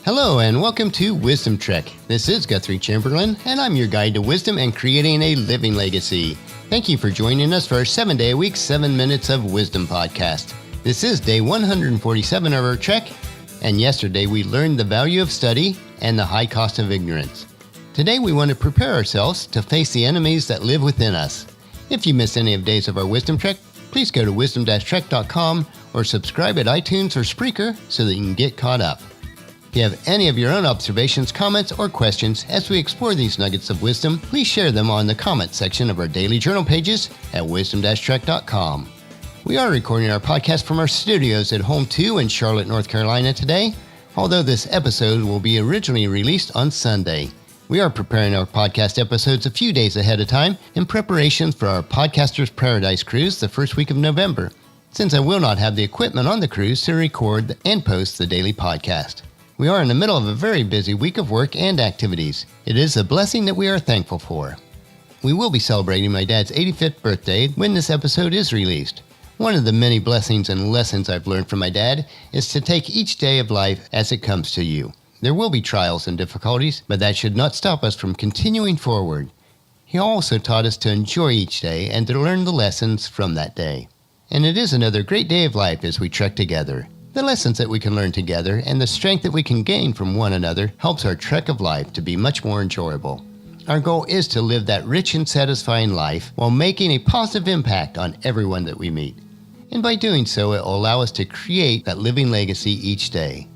Hello and welcome to Wisdom Trek. This is Guthrie Chamberlain, and I'm your guide to wisdom and creating a living legacy. Thank you for joining us for our 7-day-a-week, 7 Minutes of Wisdom podcast. This is day 147 of our trek, and yesterday we learned the value of study and the high cost of ignorance. Today we want to prepare ourselves to face the enemies that live within us. If you missed any of days of our Wisdom Trek, please go to wisdom-trek.com or subscribe at iTunes or Spreaker so that you can get caught up. If you have any of your own observations, comments, or questions as we explore these nuggets of wisdom, please share them on the comments section of our daily journal pages at wisdom-trek.com. We are recording our podcast from our studios at Home 2 in Charlotte, North Carolina today, although this episode will be originally released on Sunday. We are preparing our podcast episodes a few days ahead of time in preparation for our Podcasters Paradise cruise the first week of November, since I will not have the equipment on the cruise to record and post the daily podcast. We are in the middle of a very busy week of work and activities. It is a blessing that we are thankful for. We will be celebrating my dad's 85th birthday when this episode is released. One of the many blessings and lessons I've learned from my dad is to take each day of life as it comes to you. There will be trials and difficulties, but that should not stop us from continuing forward. He also taught us to enjoy each day and to learn the lessons from that day. And it is another great day of life as we trek together. The lessons that we can learn together and the strength that we can gain from one another helps our trek of life to be much more enjoyable. Our goal is to live that rich and satisfying life while making a positive impact on everyone that we meet. And by doing so, it will allow us to create that living legacy each day.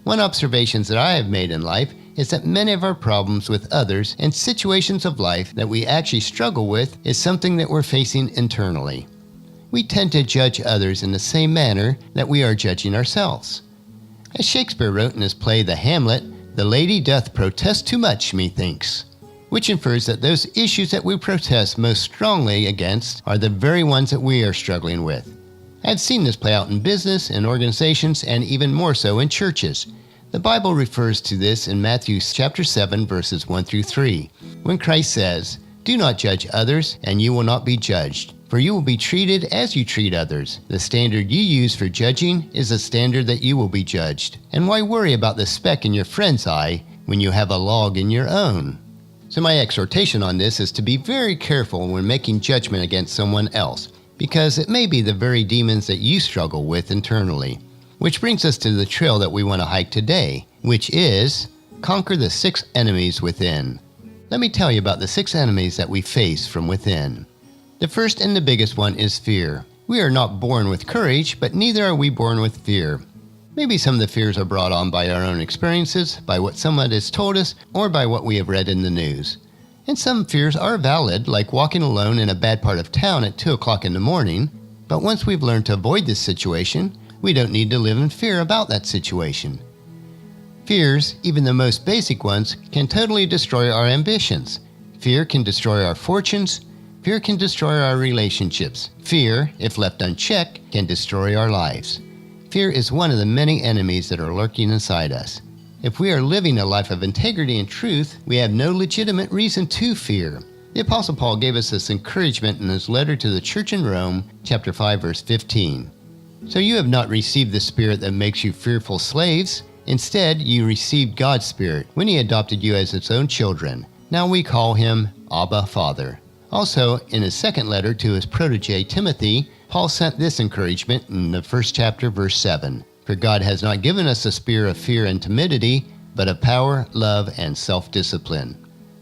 One observation that I have made in life is that many of our problems with others and situations of life that we actually struggle with is something that we're facing internally. We tend to judge others in the same manner that we are judging ourselves. As Shakespeare wrote in his play The Hamlet, "The lady doth protest too much, methinks," which infers that those issues that we protest most strongly against are the very ones that we are struggling with. I've seen this play out in business, in organizations, and even more so in churches. The Bible refers to this in Matthew chapter 7, verses 1 through 3, when Christ says, "Do not judge others, and you will not be judged. For you will be treated as you treat others. The standard you use for judging is the standard that you will be judged. And why worry about the speck in your friend's eye when you have a log in your own?" So my exhortation on this is to be very careful when making judgment against someone else, because it may be the very demons that you struggle with internally. Which brings us to the trail that we want to hike today, which is conquer the 6 enemies within. Let me tell you about the 6 enemies that we face from within. The first and the biggest one is fear. We are not born with courage, but neither are we born with fear. Maybe some of the fears are brought on by our own experiences, by what someone has told us, or by what we have read in the news. And some fears are valid, like walking alone in a bad part of town at 2 o'clock in the morning. But once we've learned to avoid this situation, we don't need to live in fear about that situation. Fears, even the most basic ones, can totally destroy our ambitions. Fear can destroy our fortunes. Fear can destroy our relationships. Fear, if left unchecked, can destroy our lives. Fear is one of the many enemies that are lurking inside us. If we are living a life of integrity and truth, we have no legitimate reason to fear. The Apostle Paul gave us this encouragement in his letter to the church in Rome, chapter 5, verse 15. "So you have not received the spirit that makes you fearful slaves. Instead, you received God's Spirit when he adopted you as his own children. Now we call him Abba, Father." Also, in his second letter to his protege Timothy, Paul sent this encouragement in the first chapter, verse 7. "For God has not given us a spirit of fear and timidity, but of power, love, and self-discipline."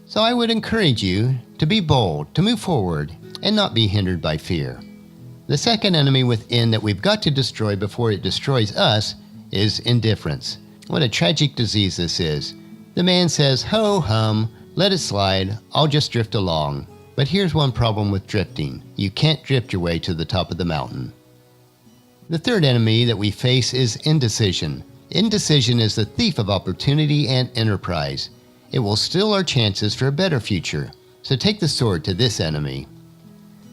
So I would encourage you to be bold, to move forward, and not be hindered by fear. The second enemy within that we've got to destroy before it destroys us is indifference. What a tragic disease this is. The man says, "Ho hum, let it slide, I'll just drift along." But here's one problem with drifting. You can't drift your way to the top of the mountain. The third enemy that we face is indecision. Indecision is the thief of opportunity and enterprise. It will steal our chances for a better future. So take the sword to this enemy.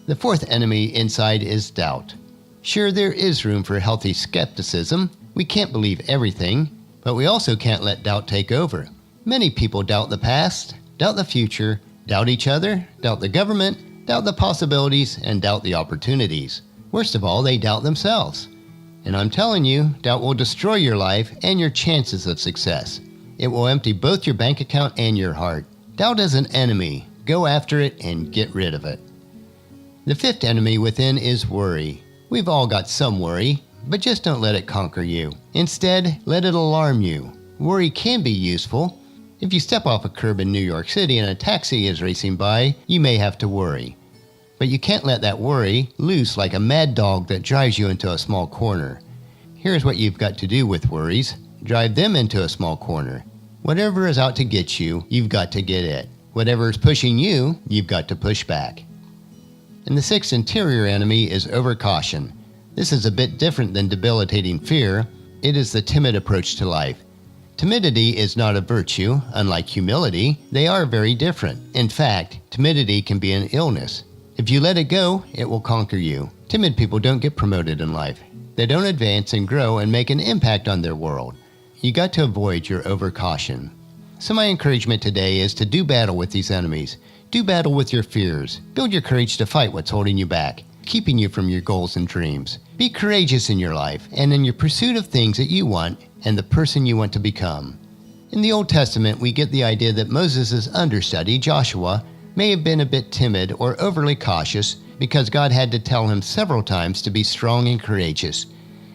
The fourth enemy inside is doubt. Sure, there is room for healthy skepticism. We can't believe everything, but we also can't let doubt take over. Many people doubt the past, doubt the future, doubt each other, doubt the government, doubt the possibilities, and doubt the opportunities. Worst of all, they doubt themselves. And I'm telling you, doubt will destroy your life and your chances of success. It will empty both your bank account and your heart. Doubt is an enemy. Go after it and get rid of it. The fifth enemy within is worry. We've all got some worry, but just don't let it conquer you. Instead, let it alarm you. Worry can be useful. If you step off a curb in New York City and a taxi is racing by, you may have to worry. But you can't let that worry loose like a mad dog that drives you into a small corner. Here's what you've got to do with worries. Drive them into a small corner. Whatever is out to get you, you've got to get it. Whatever is pushing you, you've got to push back. And the sixth interior enemy is overcaution. This is a bit different than debilitating fear. It is the timid approach to life. Timidity is not a virtue, unlike humility. They are very different. In fact, timidity can be an illness. If you let it go, it will conquer you. Timid people don't get promoted in life. They don't advance and grow and make an impact on their world. You got to avoid your overcaution. So my encouragement today is to do battle with these enemies. Do battle with your fears. Build your courage to fight what's holding you back, keeping you from your goals and dreams. Be courageous in your life and in your pursuit of things that you want and the person you want to become. In the Old Testament, we get the idea that Moses' understudy, Joshua, may have been a bit timid or overly cautious because God had to tell him several times to be strong and courageous.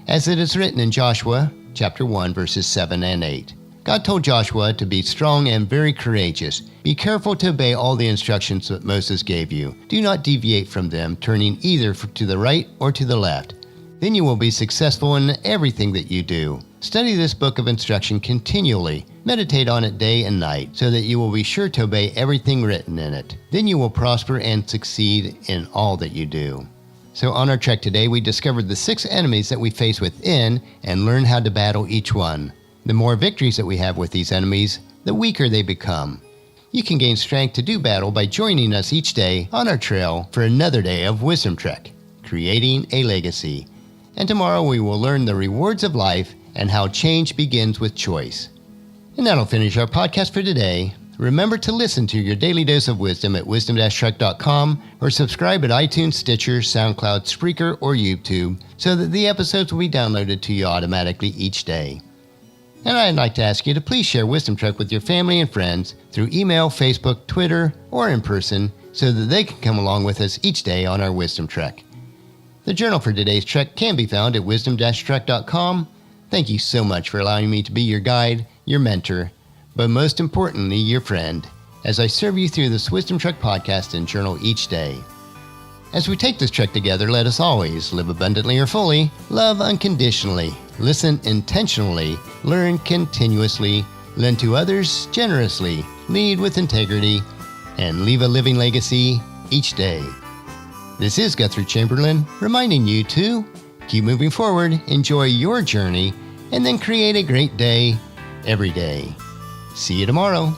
As it is written in Joshua chapter 1, verses 7 and 8. God told Joshua to be strong and very courageous. Be careful to obey all the instructions that Moses gave you. Do not deviate from them, turning either to the right or to the left. Then you will be successful in everything that you do. Study this book of instruction continually. Meditate on it day and night, so that you will be sure to obey everything written in it. Then you will prosper and succeed in all that you do. So on our trek today, we discovered the 6 enemies that we face within and learn how to battle each one. The more victories that we have with these enemies, the weaker they become. You can gain strength to do battle by joining us each day on our trail for another day of Wisdom Trek, creating a legacy. And tomorrow we will learn the rewards of life and how change begins with choice. And that'll finish our podcast for today. Remember to listen to your daily dose of wisdom at wisdom-trek.com or subscribe at iTunes, Stitcher, SoundCloud, Spreaker, or YouTube so that the episodes will be downloaded to you automatically each day. And I'd like to ask you to please share Wisdom Trek with your family and friends through email, Facebook, Twitter, or in person so that they can come along with us each day on our Wisdom Trek. The journal for today's trek can be found at wisdom-trek.com. Thank you so much for allowing me to be your guide, your mentor, but most importantly, your friend, as I serve you through this Wisdom Trek podcast and journal each day. As we take this trek together, let us always live abundantly or fully, love unconditionally, listen intentionally, learn continuously, lend to others generously, lead with integrity, and leave a living legacy each day. This is Guthrie Chamberlain, reminding you to keep moving forward, enjoy your journey, and then create a great day every day. See you tomorrow.